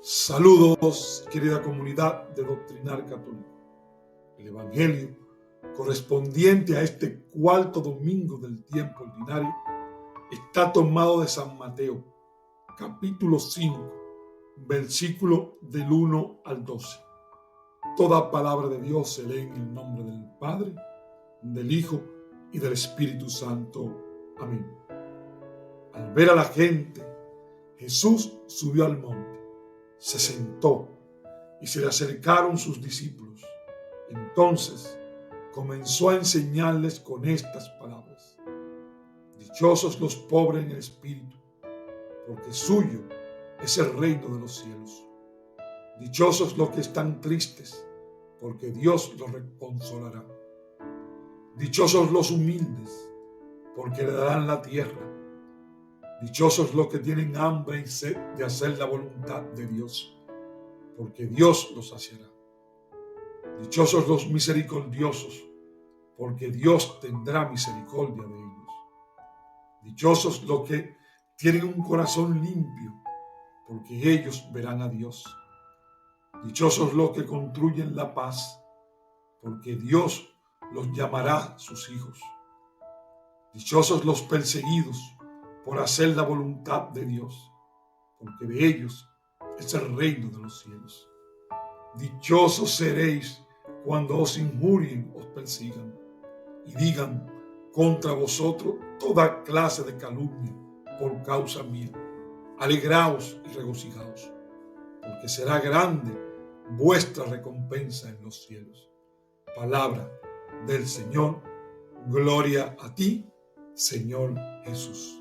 Saludos, querida comunidad de Doctrinar Católico. El Evangelio correspondiente a este cuarto domingo del tiempo ordinario está tomado de San Mateo, capítulo 5, versículo del 1 al 12. Toda palabra de Dios se lee en el nombre del Padre, del Hijo y del Espíritu Santo. Amén. Al ver a la gente, Jesús subió al monte, se sentó y se le acercaron sus discípulos. Entonces comenzó a enseñarles con estas palabras: dichosos los pobres en el espíritu, porque suyo es el reino de los cielos. Dichosos los que están tristes, porque Dios los consolará. Dichosos los humildes, porque le darán la tierra. Dichosos los que tienen hambre y sed de hacer la voluntad de Dios, porque Dios los saciará. Dichosos los misericordiosos, porque Dios tendrá misericordia de ellos. Dichosos los que tienen un corazón limpio, porque ellos verán a Dios. Dichosos los que construyen la paz, porque Dios los llamará sus hijos. Dichosos los perseguidos por hacer la voluntad de Dios, porque de ellos es el reino de los cielos. Dichosos seréis cuando os injurien, os persigan y digan contra vosotros toda clase de calumnia por causa mía. Alegraos y regocijaos, porque será grande vuestra recompensa en los cielos. Palabra del Señor. Gloria a ti, Señor Jesús.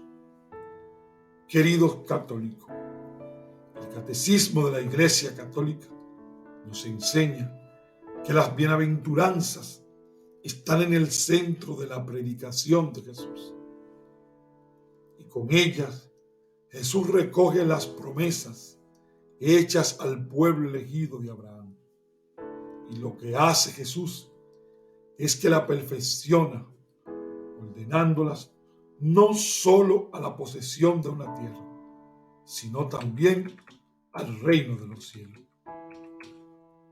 Queridos católicos, el Catecismo de la Iglesia Católica nos enseña que las bienaventuranzas están en el centro de la predicación de Jesús. Y con ellas Jesús recoge las promesas hechas al pueblo elegido de Abraham. Y lo que hace Jesús es que la perfecciona, ordenándolas no solo a la posesión de una tierra, sino también al reino de los cielos.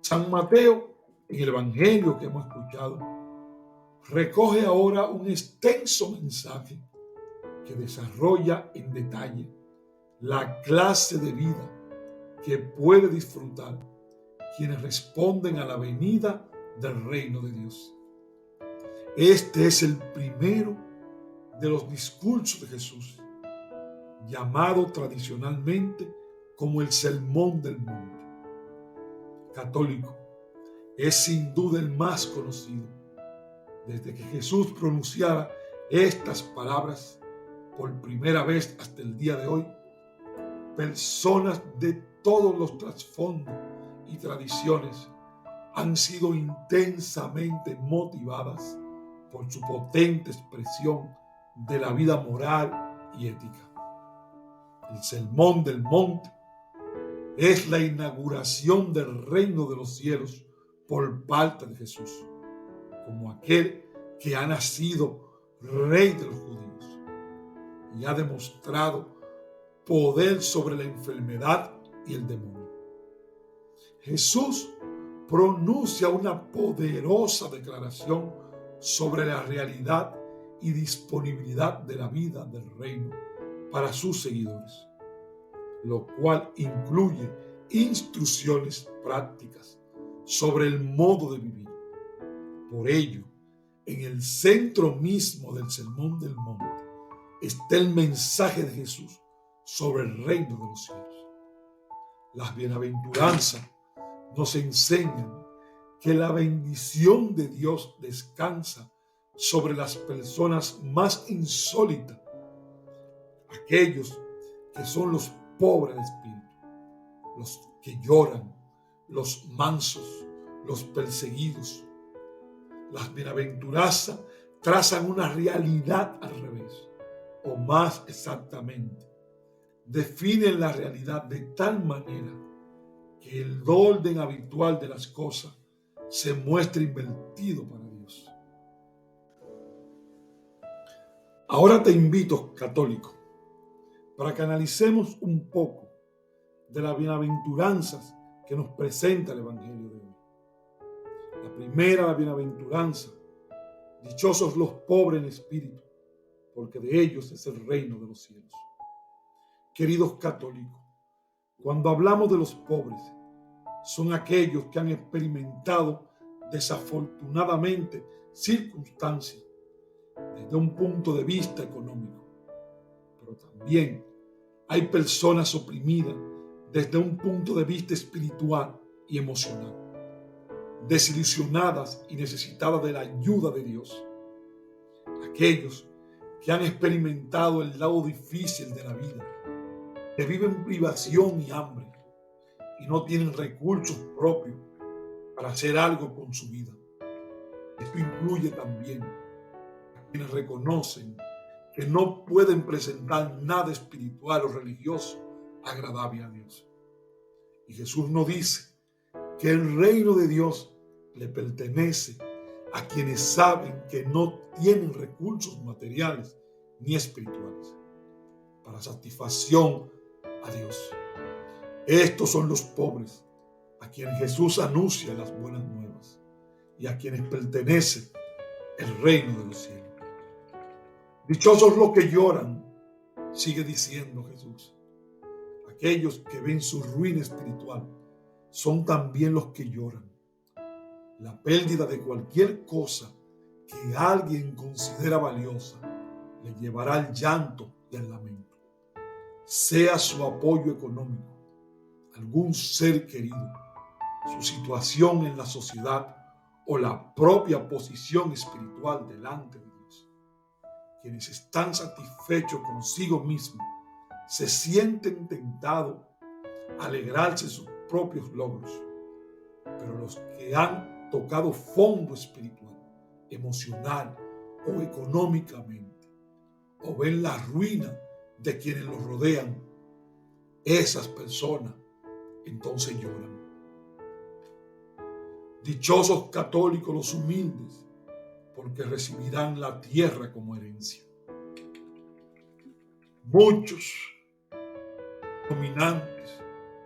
San Mateo, en el Evangelio que hemos escuchado, recoge ahora un extenso mensaje que desarrolla en detalle la clase de vida que puede disfrutar quienes responden a la venida del reino de Dios. Este es el primero de los discursos de Jesús, llamado tradicionalmente como el Sermón del Monte. Católico, es sin duda el más conocido. Desde que Jesús pronunciara estas palabras por primera vez hasta el día de hoy, personas de todos los trasfondos y tradiciones han sido intensamente motivadas por su potente expresión de la vida moral y ética. El Sermón del Monte es la inauguración del reino de los cielos por parte de Jesús, como aquel que ha nacido rey de los judíos y ha demostrado poder sobre la enfermedad y el demonio. Jesús pronuncia una poderosa declaración sobre la realidad y disponibilidad de la vida del reino para sus seguidores, lo cual incluye instrucciones prácticas sobre el modo de vivir. Por ello, en el centro mismo del Sermón del Monte está el mensaje de Jesús sobre el reino de los cielos. Las bienaventuranzas nos enseñan que la bendición de Dios descansa sobre las personas más insólitas, aquellos que son los pobres de espíritu, los que lloran, los mansos, los perseguidos. Las bienaventuranzas trazan una realidad al revés, o más exactamente, definen la realidad de tal manera que el orden habitual de las cosas se muestra invertido para Dios. Ahora te invito, católico, para que analicemos un poco de las bienaventuranzas que nos presenta el Evangelio de hoy. La primera, la bienaventuranza. Dichosos los pobres en espíritu, porque de ellos es el reino de los cielos. Queridos católicos, cuando hablamos de los pobres, son aquellos que han experimentado desafortunadamente circunstancias desde un punto de vista económico, pero también hay personas oprimidas desde un punto de vista espiritual y emocional, desilusionadas y necesitadas de la ayuda de Dios. Aquellos que han experimentado el lado difícil de la vida, que viven privación y hambre y no tienen recursos propios para hacer algo con su vida. Esto incluye también a quienes reconocen que no pueden presentar nada espiritual o religioso agradable a Dios. Y Jesús nos dice que el reino de Dios le pertenece a quienes saben que no tienen recursos materiales ni espirituales para satisfacción a Dios. Estos son los pobres a quienes Jesús anuncia las buenas nuevas y a quienes pertenece el reino de los cielos. Dichosos los que lloran, sigue diciendo Jesús. Aquellos que ven su ruina espiritual son también los que lloran. La pérdida de cualquier cosa que alguien considera valiosa le llevará al llanto y al lamento. Sea su apoyo económico, algún ser querido, su situación en la sociedad o la propia posición espiritual delante de Dios. Quienes están satisfechos consigo mismos se sienten tentados a alegrarse en sus propios logros, pero los que han tocado fondo espiritual, emocional o económicamente, o ven la ruina de quienes los rodean, esas personas entonces lloran. Dichosos católicos los humildes, porque recibirán la tierra como herencia. Muchos dominantes,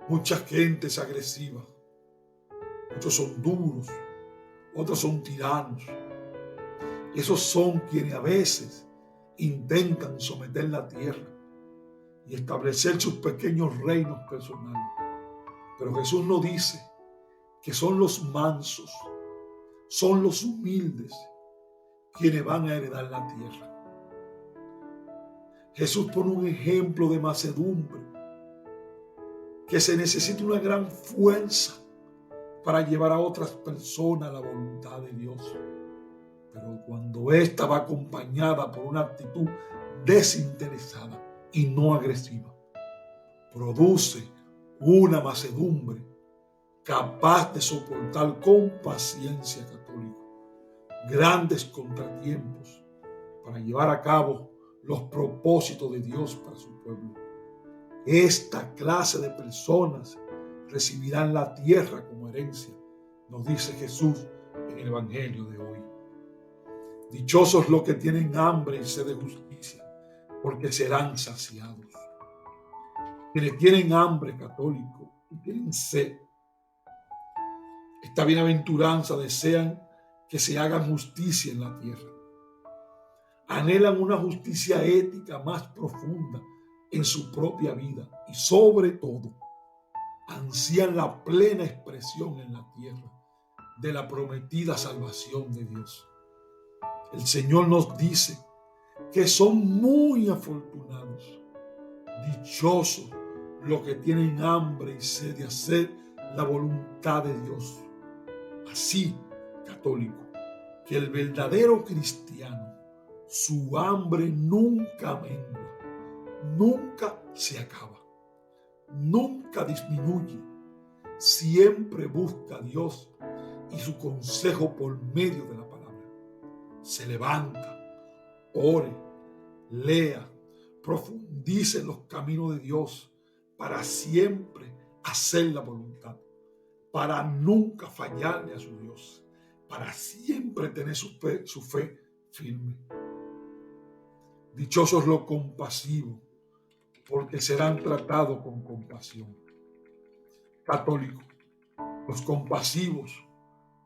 mucha gente es agresiva, muchos son duros, otros son tiranos. Esos son quienes a veces intentan someter la tierra y establecer sus pequeños reinos personales. Pero Jesús nos dice que son los mansos, son los humildes quienes van a heredar la tierra. Jesús pone un ejemplo de mansedumbre, que se necesita una gran fuerza para llevar a otras personas a la voluntad de Dios. Pero cuando ésta va acompañada por una actitud desinteresada y no agresiva, produce una mansedumbre capaz de soportar con paciencia, católico, grandes contratiempos para llevar a cabo los propósitos de Dios para su pueblo. Esta clase de personas recibirán la tierra como herencia, nos dice Jesús en el Evangelio de hoy. Dichosos los que tienen hambre y sed de justicia, porque serán saciados. Quienes tienen hambre, católico, y tienen sed, esta bienaventuranza, desean que se haga justicia en la tierra. Anhelan una justicia ética más profunda en su propia vida y sobre todo ansían la plena expresión en la tierra de la prometida salvación de Dios. El Señor nos dice que son muy afortunados, dichosos los que tienen hambre y sed de hacer la voluntad de Dios. Así, católico, que el verdadero cristiano, su hambre nunca mengua, nunca se acaba, nunca disminuye, siempre busca a Dios y su consejo por medio de la palabra. Se levanta, ore, lea, profundice en los caminos de Dios para siempre hacer la voluntad, para nunca fallarle a su Dios, para siempre tener su fe firme. Dichosos los compasivos, porque serán tratados con compasión. Católico, los compasivos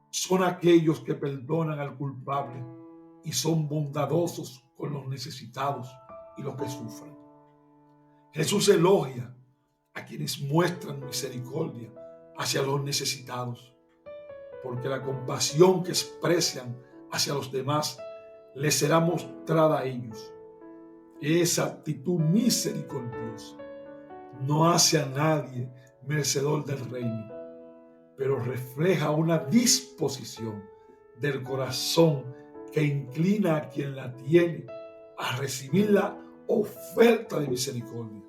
son aquellos que perdonan al culpable y son bondadosos con los necesitados y los que sufren. Jesús elogia a quienes muestran misericordia hacia los necesitados, porque la compasión que expresan hacia los demás les será mostrada a ellos. Esa actitud misericordiosa no hace a nadie merecedor del reino, pero refleja una disposición del corazón que inclina a quien la tiene a recibir la oferta de misericordia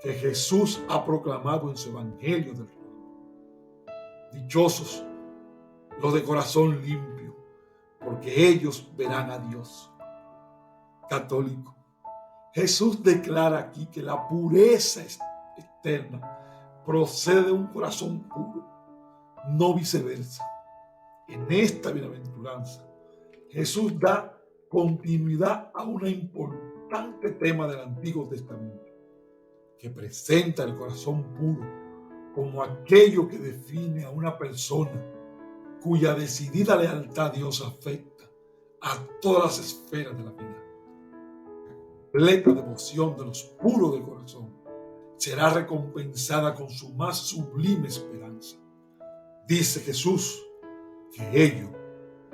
que Jesús ha proclamado en su evangelio del reino. Dichosos los de corazón limpio, porque ellos verán a Dios. Católico, Jesús declara aquí que la pureza externa procede de un corazón puro, no viceversa. En esta bienaventuranza, Jesús da continuidad a un importante tema del Antiguo Testamento, que presenta el corazón puro como aquello que define a una persona cuya decidida lealtad a Dios afecta a todas las esferas de la vida. La completa devoción de los puros de corazón será recompensada con su más sublime esperanza. Dice Jesús que ellos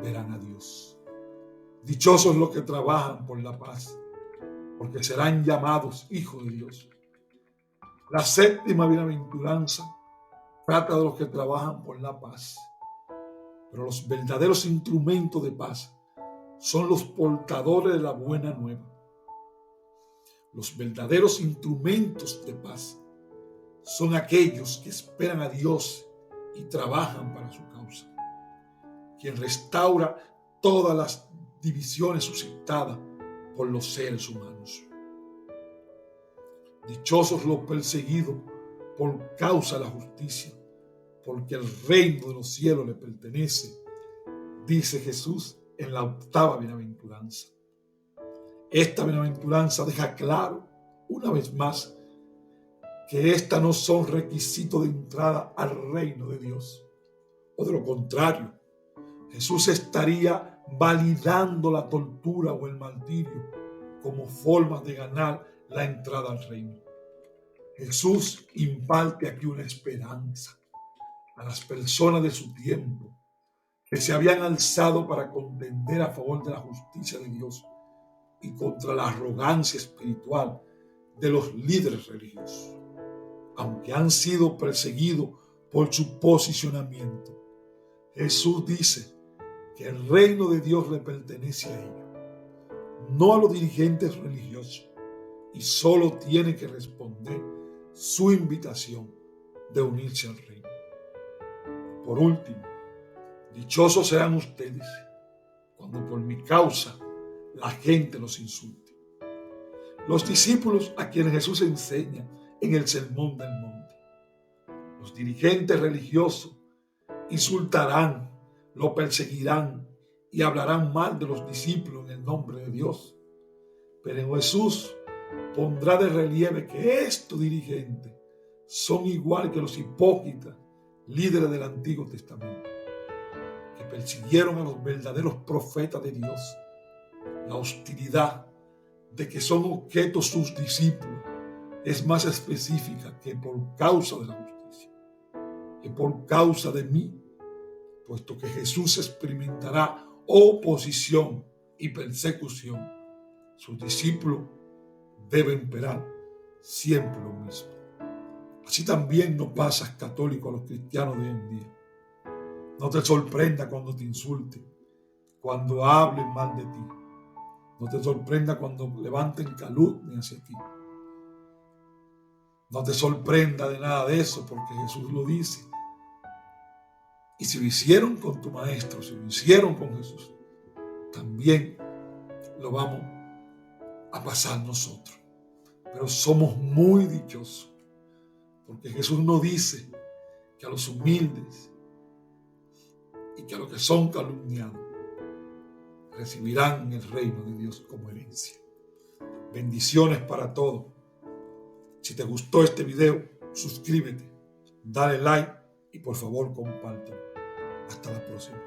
verán a Dios. Dichosos los que trabajan por la paz, porque serán llamados hijos de Dios. La séptima bienaventuranza trata de los que trabajan por la paz, pero los verdaderos instrumentos de paz son los portadores de la buena nueva. Los verdaderos instrumentos de paz son aquellos que esperan a Dios y trabajan para su causa, quien restaura todas las divisiones suscitadas por los seres humanos. Dichosos los perseguidos por causa de la justicia, porque el reino de los cielos le pertenece, dice Jesús en la octava bienaventuranza. Esta bienaventuranza deja claro, una vez más, que estas no son requisitos de entrada al reino de Dios. O de lo contrario, Jesús estaría validando la tortura o el martirio como forma de ganar la entrada al reino. Jesús imparte aquí una esperanza a las personas de su tiempo que se habían alzado para contender a favor de la justicia de Dios y contra la arrogancia espiritual de los líderes religiosos. Aunque han sido perseguidos por su posicionamiento, Jesús dice que el reino de Dios le pertenece a ellos, no a los dirigentes religiosos, y solo tiene que responder su invitación de unirse al reino. Por último, dichosos serán ustedes cuando por mi causa la gente los insulte. Los discípulos a quienes Jesús enseña en el Sermón del Monte, los dirigentes religiosos insultarán, lo perseguirán y hablarán mal de los discípulos en el nombre de Dios. Pero Jesús pondrá de relieve que estos dirigentes son igual que los hipócritas líderes del Antiguo Testamento, que persiguieron a los verdaderos profetas de Dios. La hostilidad de que son objetos sus discípulos es más específica que por causa de la justicia, que por causa de mí, puesto que Jesús experimentará oposición y persecución. Sus discípulos deben esperar siempre lo mismo. Así también nos pasa, católico, a los cristianos de hoy en día. No te sorprenda cuando te insulten, cuando hablen mal de ti. No te sorprenda cuando levanten calumnia hacia ti. No te sorprenda de nada de eso, porque Jesús lo dice. Y si lo hicieron con tu maestro, si lo hicieron con Jesús, también lo vamos a pasar nosotros. Pero somos muy dichosos, porque Jesús nos dice que a los humildes y que a los que son calumniados recibirán el reino de Dios como herencia. Bendiciones para todos. Si te gustó este video, suscríbete dale like y por favor compártelo. Hasta la próxima.